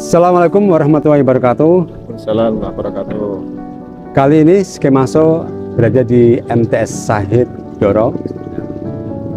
Assalamualaikum warahmatullahi wabarakatuh. Assalamualaikum warahmatullahi wabarakatuh. Kali ini Skemaso berada di MTS Syahid Doro,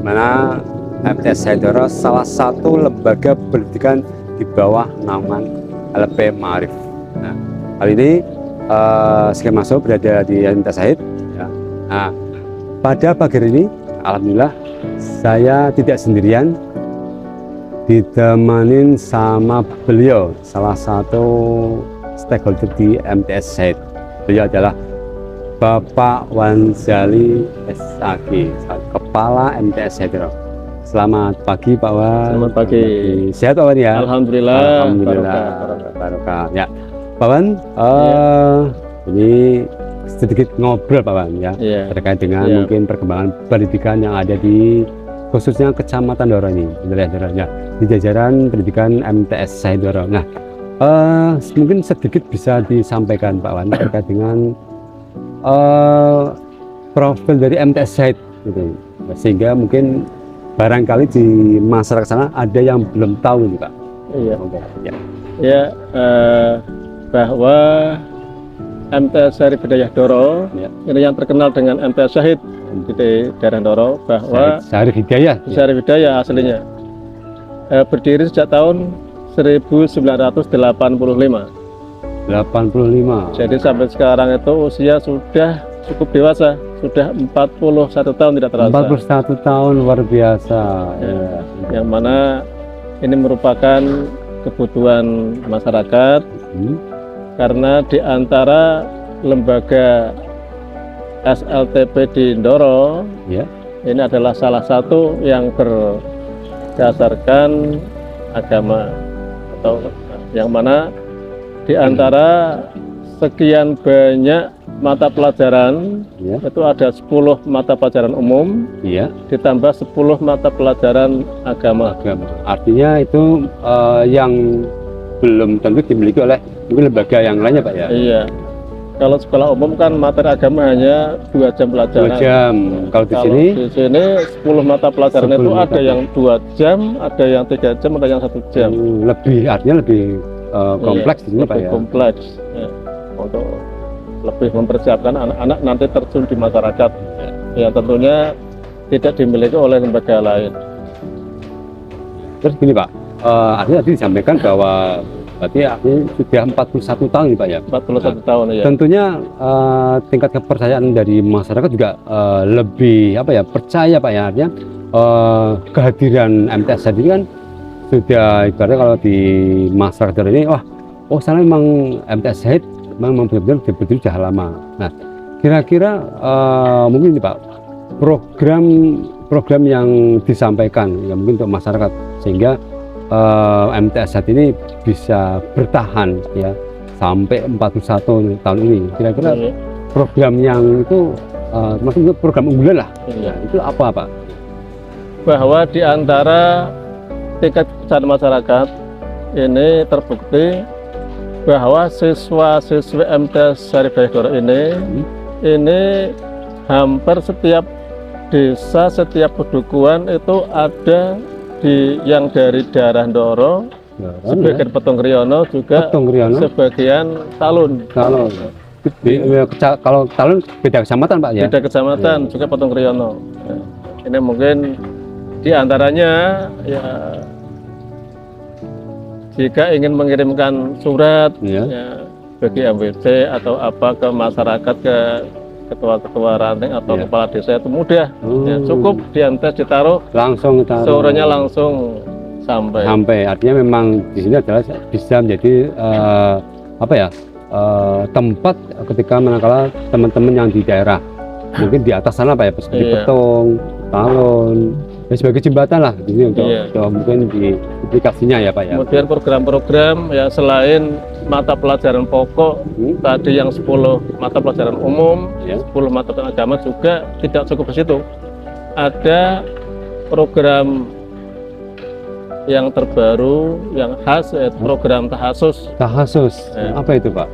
mana MTS Syahid Doro salah satu lembaga pendidikan di bawah naungan LP Ma'arif. Nah, kali ini Skemaso berada di MTS Syahid. Ya. Nah, pada pagi hari ini, alhamdulillah saya tidak sendirian, ditemanin sama beliau, salah satu stakeholder di MTS Syahid. Beliau adalah Bapak Wanzali SAG, Kepala MTS Syahid. Selamat pagi Pak Wan. Selamat pagi. Sehat Pak Wan ya? Alhamdulillah. Alhamdulillah. Barokah. Ya, Pak Wan. Ini sedikit ngobrol Pak Wan ya, terkait dengan mungkin perkembangan pendidikan yang ada di khususnya Kecamatan Doro ini, ya, di jajaran pendidikan MTS Syahid Doro. Nah, mungkin sedikit bisa disampaikan Pak Wan terkait dengan profil dari MTS Syahid gitu, sehingga mungkin barangkali di masyarakat sana ada yang belum tahu nih Pak. Iya. Ya. Ya, bahwa MTS Syarif Hidayah Doro ini yang terkenal dengan MTS Syahid di daerah Doro, bahwa Syarif Hidayah. Syarif Hidayah aslinya berdiri sejak tahun 1985. 85. Jadi sampai sekarang itu usia sudah cukup dewasa, sudah 41 tahun tidak terasa. 41 tahun, luar biasa. Ya, yang mana ini merupakan kebutuhan masyarakat, karena di antara lembaga SLTP di Doro, ini adalah salah satu yang berdasarkan agama, atau yang mana di antara sekian banyak mata pelajaran itu ada 10 mata pelajaran umum, ditambah 10 mata pelajaran agama. Artinya itu yang belum tentu dimiliki oleh mungkin lembaga yang lainnya Pak ya? Iya. Kalau sekolah umum kan materi agama hanya 2 jam pelajaran. 2 jam. Kalau di sini 10 mata pelajaran itu ada yang 2 jam, ada yang 3 jam, ada yang 1 jam. Artinya lebih kompleks di sini Pak ya? Kompleks. Ya. Untuk lebih mempersiapkan anak-anak nanti terjun di masyarakat, yang tentunya tidak dimiliki oleh lembaga lain. Terus gini Pak, artinya tadi disampaikan bahwa berarti artinya sudah 41 tahun nih Pak ya? 41 tahun ya. Tentunya tingkat kepercayaan dari masyarakat juga lebih percaya Pak ya, artinya kehadiran MTS Syahid ini kan sudah ibaratnya kalau di masyarakat ini sana memang MTS Syahid memang benar-benar berdiri sudah lama. Nah, kira-kira mungkin ini Pak, program yang disampaikan ya mungkin untuk masyarakat sehingga MTS Syahid ini bisa bertahan ya sampai 41 tahun ini. Kira-kira program yang itu maksudnya program unggulan lah. Itu apa Pak? Bahwa di antara tingkat kepercayaan masyarakat ini terbukti bahwa siswa-siswi MTS Syarif Hidayah Doro ini hampir setiap desa, setiap pedukuhan itu ada yang dari daerah Doro, sebagian Petung Kriyono juga, sebagian Talun. Kalau Talun beda kecamatan Pak ya? Beda kecamatan juga Petung Kriyono. Ini mungkin di antaranya ya, jika ingin mengirimkan surat bagi MWC atau apa ke masyarakat, ke ketua-ketua ranting atau kepala desa itu mudah, cukup diantar ditaruh, sorenya langsung sampai. Artinya memang di sini adalah bisa menjadi tempat ketika manakala teman-teman yang di daerah mungkin di atas sana Pak ya, seperti Petung, Talun, sebagai jembatan lah di sini untuk mungkin di aplikasinya ya Pak ya. Kemudian program-program ya selain mata pelajaran pokok tadi yang 10 mata pelajaran umum, 10 mata pelajaran agama juga tidak cukup di situ. Ada program yang terbaru, yang khas, yaitu program tahasus. Apa itu Pak?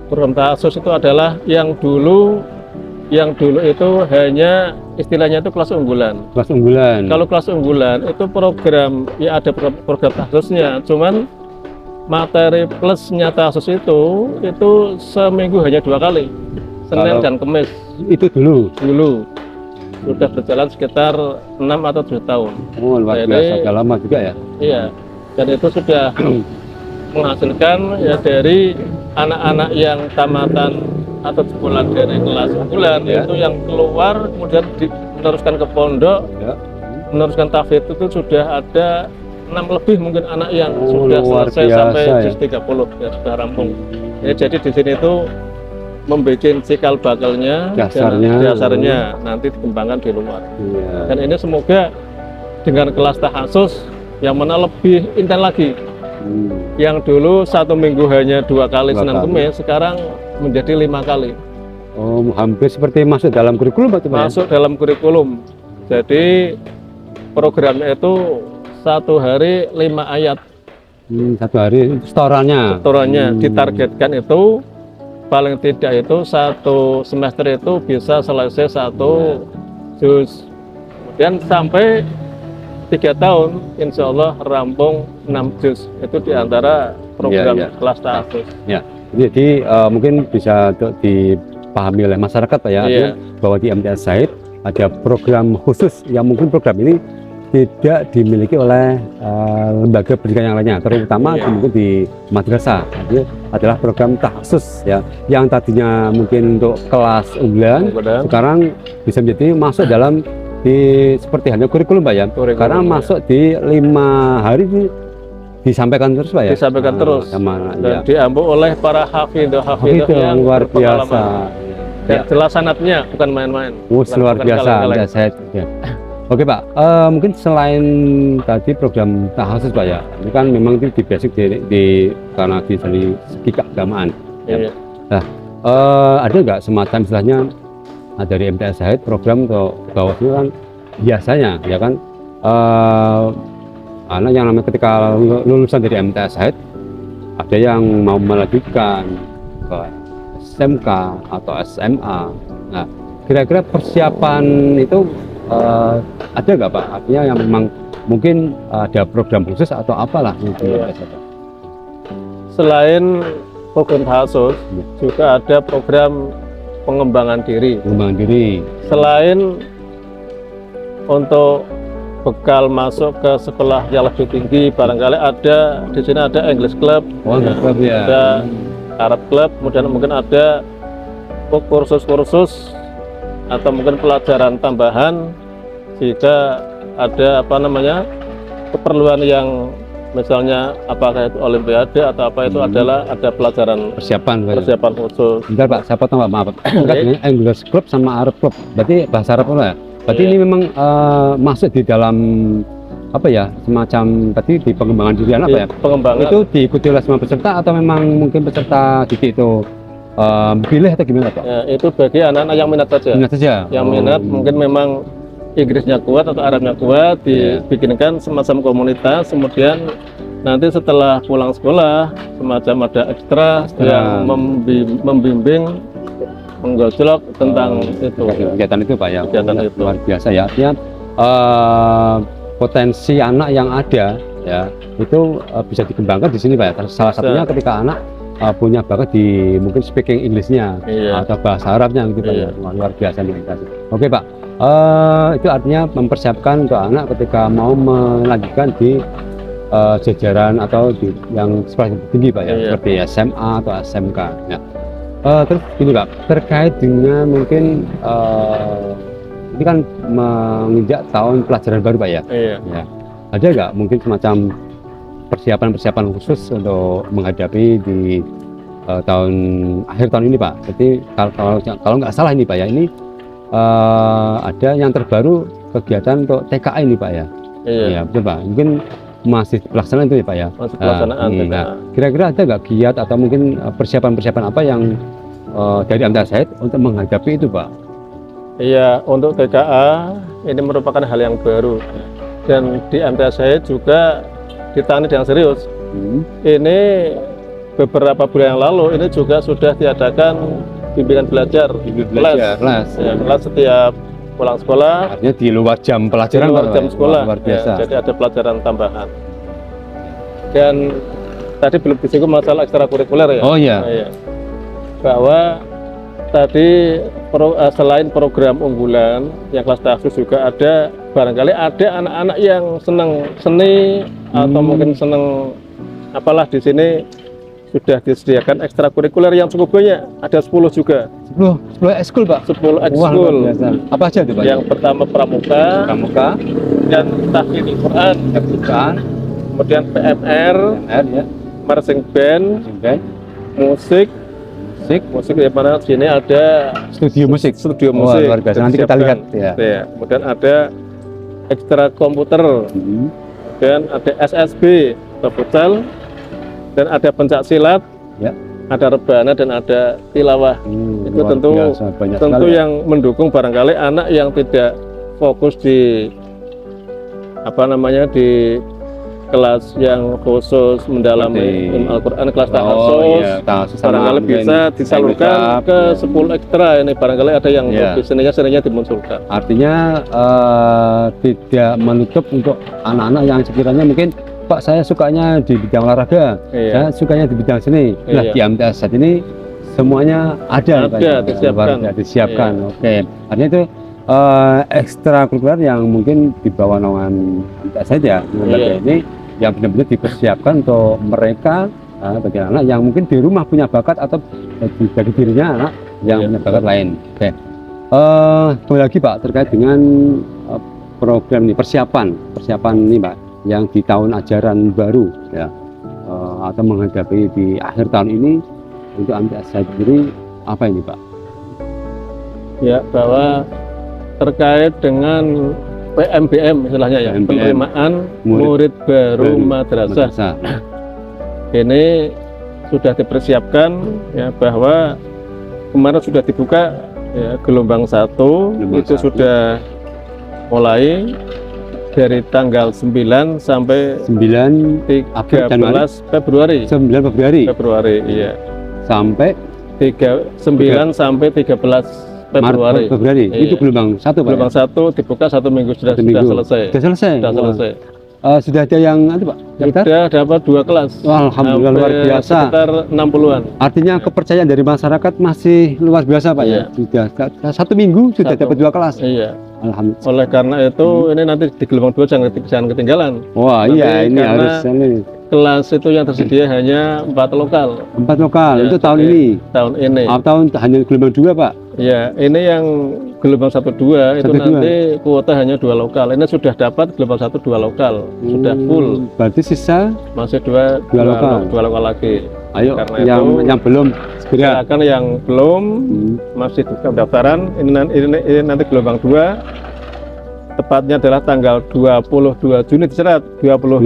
Program tahasus itu adalah yang dulu itu hanya istilahnya itu kelas unggulan. Kalau kelas unggulan itu program ya ada program tahasusnya, cuman materi plusnya Tahasus itu seminggu hanya 2 kali, Senin Kalau- dan Kamis. Itu dulu. Sudah berjalan sekitar 6 atau 7 tahun. Oh, luar Jadi- biasa, udah lama juga ya. Iya, dan itu sudah menghasilkan ya dari anak-anak yang tamatan atau jebolan dari kelas bulan Ya. itu yang keluar kemudian meneruskan ke pondok, Ya. meneruskan tahfidz itu sudah ada 6 lebih mungkin anak yang Oh, sudah luar selesai biasa sampai ya. juz 30 ya sudah rampung. Ya, jadi di sini itu membuat cikal bakalnya, dasarnya nanti dikembangkan di luar. Iya. Dan ini semoga dengan kelas tahasus yang mana lebih intens lagi. Hmm. Yang dulu 1 minggu hanya 2 kali 2 Senin kali. Kamis, sekarang menjadi 5 kali. Oh, hampir seperti masuk dalam kurikulum Pak, Pak, ya? Masuk dalam kurikulum. Jadi programnya itu 1 hari 5 ayat. 1 hari setorannya. Setorannya ditargetkan itu paling tidak itu 1 semester itu bisa selesai 1 juz. Kemudian sampai 3 tahun, insya Allah rampung 6 juz. Itu diantara program Iya, iya. kelas tahasus. Ya. Jadi mungkin bisa untuk dipahami oleh masyarakat Pak ya, Iya. artinya bahwa di MTS Said ada program khusus yang mungkin program ini tidak dimiliki oleh lembaga pendidikan yang lainnya, terutama Iya. mungkin di madrasah. Artinya adalah program tahasus ya, yang tadinya mungkin untuk kelas unggulan, Kemudian sekarang bisa menjadi masuk dalam seperti halnya kurikulum Pak ya. Kurikulum, Karena ya. masuk di 5 hari disampaikan terus Pak ya. disampaikan terus Sama, dan ya. diambil oleh para hafidh Itu yang luar berpengalaman. biasa. Dan jelas sanatnya bukan main-main. Wush, luar Bukan biasa. kaleng-kaleng. Ya, saya, ya. Oke Pak, mungkin selain tadi program tahasus Pak ya, ini kan memang itu di basic karena dari segi keagamaan. Iya. Ada nggak semacam istilahnya dari MTS Said program untuk bawaslu kan biasanya ya kan anak yang namanya ketika lulusan dari MTS Said ada yang mau melanjutkan ke SMK atau SMA. Nah, kira-kira persiapan itu ada nggak Pak? Artinya yang memang mungkin ada program khusus atau apalah mungkin. Iya. Selain program tahasus, Iya. juga ada program pengembangan diri. Pengembangan diri. Selain untuk bekal masuk ke sekolah yang lebih tinggi, barangkali ada di sini ada English Club, Oh, ya, club ya. ada Arab Club, kemudian mungkin ada kursus-kursus atau mungkin pelajaran tambahan jika ada keperluan yang misalnya apakah itu olimpiade atau apa itu adalah ada pelajaran Persiapan Pak. persiapan khusus. Bentar Pak, saya potong Pak, maaf. Terkait dengan English Club sama Arab Club, berarti bahasa Arab ya? Berarti Iya. ini memang masuk di dalam apa ya, semacam tadi di pengembangan diri anak Pak ya? Pengembangan Itu diikuti oleh semua peserta atau memang mungkin peserta didik itu pilih atau gimana Pak? ya, itu bagi anak-anak yang minat saja. Minat saja? Yang Oh. minat mungkin memang Inggrisnya kuat atau Arabnya kuat, Iya. dibikinkan semacam komunitas, kemudian nanti setelah pulang sekolah semacam ada ekstra yang membimbing menggojlok tentang itu. Kegiatan itu Pak ya? Kegiatan Oh, itu. luar biasa ya, artinya potensi anak yang ada ya itu bisa dikembangkan di sini Pak ya. Salah satunya ketika anak punya bakat di mungkin speaking Englishnya Iya. atau bahasa Arabnya gitu Pak ya. Iya. Wah, luar biasa nih. Oke Pak, itu artinya mempersiapkan untuk anak ketika mau melanjutkan di jajaran atau di yang sekolah tinggi Pak ya, Iya. seperti SMA atau SMK ya. Terus gini Pak, terkait dengan mungkin ini kan menginjak tahun pelajaran baru Pak ya. Iya. Ya. Ada nggak mungkin semacam persiapan khusus untuk menghadapi di akhir tahun ini Pak? Jadi kalau nggak salah ini Pak ya, ini ada yang terbaru kegiatan untuk TKA ini Pak ya. Iya. Ya betul Pak. Mungkin masih pelaksanaan itu ya Pak ya. Masih pelaksanaan. Nah, kira-kira ada nggak giat atau mungkin persiapan apa yang dari MTS Said untuk menghadapi itu Pak? Iya, untuk TKA ini merupakan hal yang baru dan di MTS saya juga ditangani dengan serius. Ini beberapa bulan yang lalu ini juga sudah diadakan bimbingan belajar, Les. Ya, kelas setiap pulang sekolah, Artinya di luar jam pelajaran di luar Pak, jam ya? sekolah. Luar Ya, biasa. jadi ada pelajaran tambahan. Dan tadi belum disinggung masalah ekstrakurikuler ya. Oh iya. Iya. Bahwa tadi selain program unggulan yang kelas taksus juga ada, barangkali ada anak-anak yang senang seni atau mungkin senang apalah, di sini sudah disediakan ekstrakurikuler yang cukup banyak, ada 10 juga. 10 ekskul Pak. 10 Wah, ekskul. luar biasa. Apa aja tuh Pak? Yang pertama pramuka, Pramuka, dan tahfidz Quran, Quran, kemudian PMR, ya, marching band, musik di mana sini ada studio musik. studio Wah, musik. luar biasa. Nanti kita lihat ya. Ya. Kemudian ada ekstra komputer, kemudian ada SSB atau futsal, dan ada pencak silat, Ya. ada rebana, dan ada tilawah. Itu Luar tentu biasa, banyak tentu sekali, ya. yang mendukung barangkali anak yang tidak fokus di di kelas yang khusus mendalami ilmu Al-Quran, kelas tahassus, barangkali bisa disalurkan ke 10 ekstra ini, barangkali ada yang lebih seninya dimunculkan. Artinya tidak menutup untuk anak-anak yang sekiranya mungkin Pak saya sukanya di bidang olahraga, saya sukanya di bidang seni. Nah, di MTS saat ini semuanya ada disiapkan. Oke, artinya itu ekstrakurikuler yang mungkin di bawah naungan MTS saja ini yang benar-benar dipersiapkan untuk mereka bagi anak yang mungkin di rumah punya bakat atau bagi dirinya anak yang punya bakat lain. Oke, kembali lagi Pak terkait dengan program ini, persiapan ini Pak yang di tahun ajaran baru ya, atau menghadapi di akhir tahun ini untuk MTS sendiri apa ini Pak? Ya, bahwa terkait dengan PMBM istilahnya ya, penerimaan murid baru madrasah. Ini sudah dipersiapkan ya, bahwa kemarin sudah dibuka ya, gelombang 1 itu sudah mulai dari tanggal 9 sampai 13 Februari. 9 Februari. Iya. Sampai 9 sampai 13 Februari. Iya. Itu gelombang 1 Pak. Gelombang 1 dibuka 1 minggu sudah selesai. Sudah selesai. Sudah ada yang Pak? Sudah dapat 2 kelas. Wah, alhamdulillah luar biasa. Sekitar 60-an. Artinya kepercayaan dari masyarakat masih luar biasa Pak ya. Sudah 1 minggu sudah dapat 2 kelas. Iya. Alhamdulillah. Oleh karena itu ini nanti di gelombang 2 jangan ketinggalan. Wah, iya ini harus kelas itu yang tersedia hanya 4 lokal. 4 lokal ya, itu tahun ini. Tahun ini. Tahun hanya gelombang 2 Pak. Ya, ini yang gelombang 1-2 itu nanti kuota hanya 2 lokal. Ini sudah dapat gelombang 1 2 lokal, sudah full. Berarti sisa masih 2 lokal lagi. Ayo karena yang belum segera. Silakan yang belum masih buka pendaftaran. Ini nanti gelombang 2. Tepatnya adalah tanggal 22 Juni diserat 22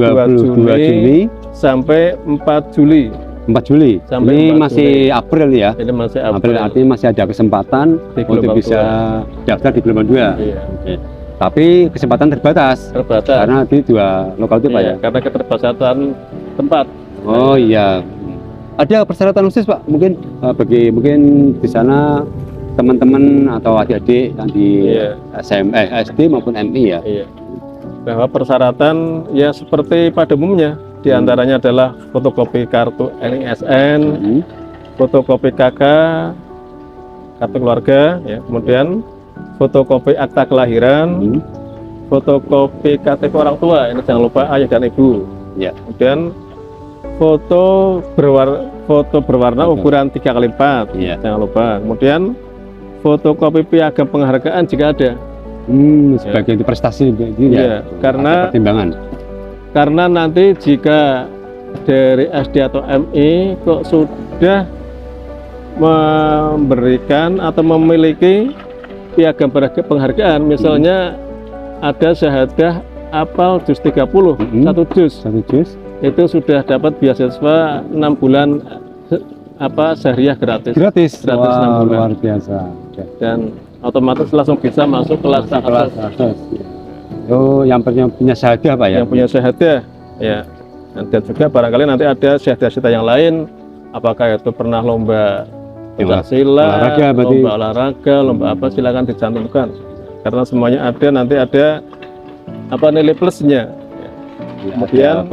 Juni sampai 4 Juli. 4 Juli. Sampai ini 4 masih Juli. April ya. Ini masih April. Artinya masih ada kesempatan untuk bisa daftar di gelombang 2. Iya. Oke. Tapi kesempatan terbatas. Karena di 2 lokal itu Pak ya. Karena keterbatasan tempat. Oh iya. Ada persyaratan khusus Pak? Mungkin mungkin di sana teman-teman atau adik-adik yang di SD maupun MI ya. Iya. Bahwa persyaratan ya seperti pada umumnya, diantaranya adalah fotokopi kartu NISN, fotokopi KK, kartu keluarga, ya, kemudian fotokopi akta kelahiran, fotokopi KTP orang tua, ini jangan lupa ayah dan ibu. Ya. Kemudian foto berwarna ukuran 3x4, jangan lupa. Kemudian fotokopi piagam penghargaan jika ada. Sebagai prestasi ya, karena pertimbangan. Karena nanti jika dari SD atau MI kok sudah memberikan atau memiliki piagam penghargaan, misalnya ada syahadah apal juz 30, 1 juz. Itu sudah dapat beasiswa 6 bulan syariah gratis. Gratis 6 bulan. Luar biasa. Dan otomatis langsung bisa masuk kelas atas. Oh, yang punya syahadah Pak ya? Yang punya syahadah, ya. Dan juga barangkali nanti ada syahadah-syahadah yang lain, apakah itu pernah lomba silat, lomba olahraga, lomba apa, silakan dicantumkan. Karena semuanya ada, nanti ada nilai plusnya. Kemudian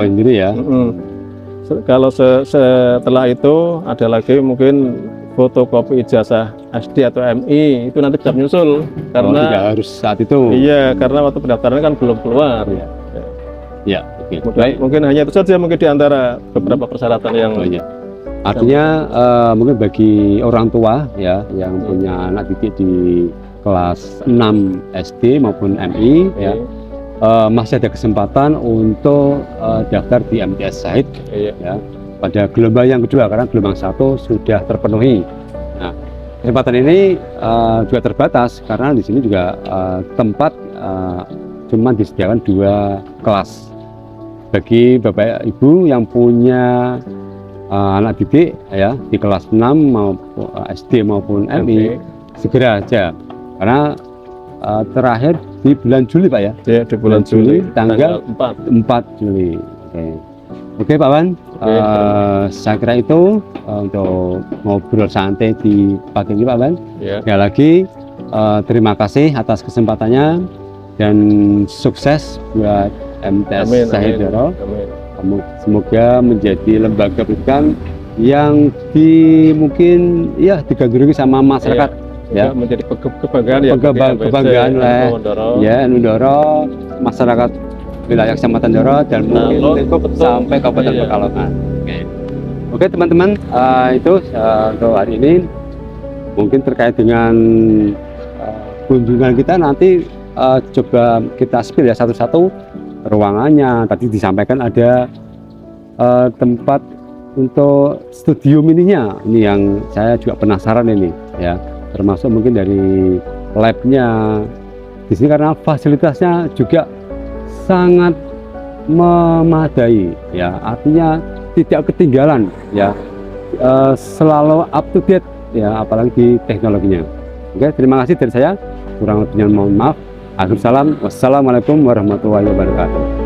Kalau setelah itu ada lagi mungkin fotokopi ijazah SD atau MI itu nanti bisa menyusul karena tidak harus saat itu. iya, karena waktu pendaftaran kan belum keluar. Ya, oke. Baik. Mungkin hanya itu saja mungkin di antara beberapa persyaratan yang Oh, iya. Artinya mungkin bagi orang tua ya yang punya anak didik di kelas 6 SD maupun MI ya masih ada kesempatan untuk daftar di MTS Syahid ya pada gelombang yang kedua karena gelombang 1 sudah terpenuhi. Nah, kesempatan ini juga terbatas karena di sini juga tempat cuma disediakan 2 kelas. Bagi Bapak Ibu yang punya anak didik ya di kelas 6 maupun SD maupun MI segera aja karena terakhir di bulan Juli Pak ya? Ya, di bulan Juli tanggal 4 Juli. Oke Pak Wan, saya kira itu untuk ngobrol santai di pagi ini Pak Wan. Sekali lagi terima kasih atas kesempatannya dan sukses buat MTS Syahid Doro. Semoga menjadi lembaga pendidikan yang mungkin ya digandrungi sama masyarakat ya, menjadi kebanggaan ya, kebanggaan ya Doro, masyarakat wilayah Kecamatan Doro dan mungkin lingkup sampai Kabupaten Pekalongan. Oke teman-teman, itu untuk hari ini mungkin terkait dengan kunjungan kita nanti coba kita spill ya satu-satu ruangannya. Tadi disampaikan ada tempat untuk studio mininya, ini yang saya juga penasaran ini ya, termasuk mungkin dari labnya di sini karena fasilitasnya juga sangat memadai ya, artinya tidak ketinggalan ya, selalu up to date ya, apalagi di teknologinya. Oke, terima kasih dari saya, kurang lebihnya mohon maaf. Akhir salam, wassalamualaikum warahmatullahi wabarakatuh.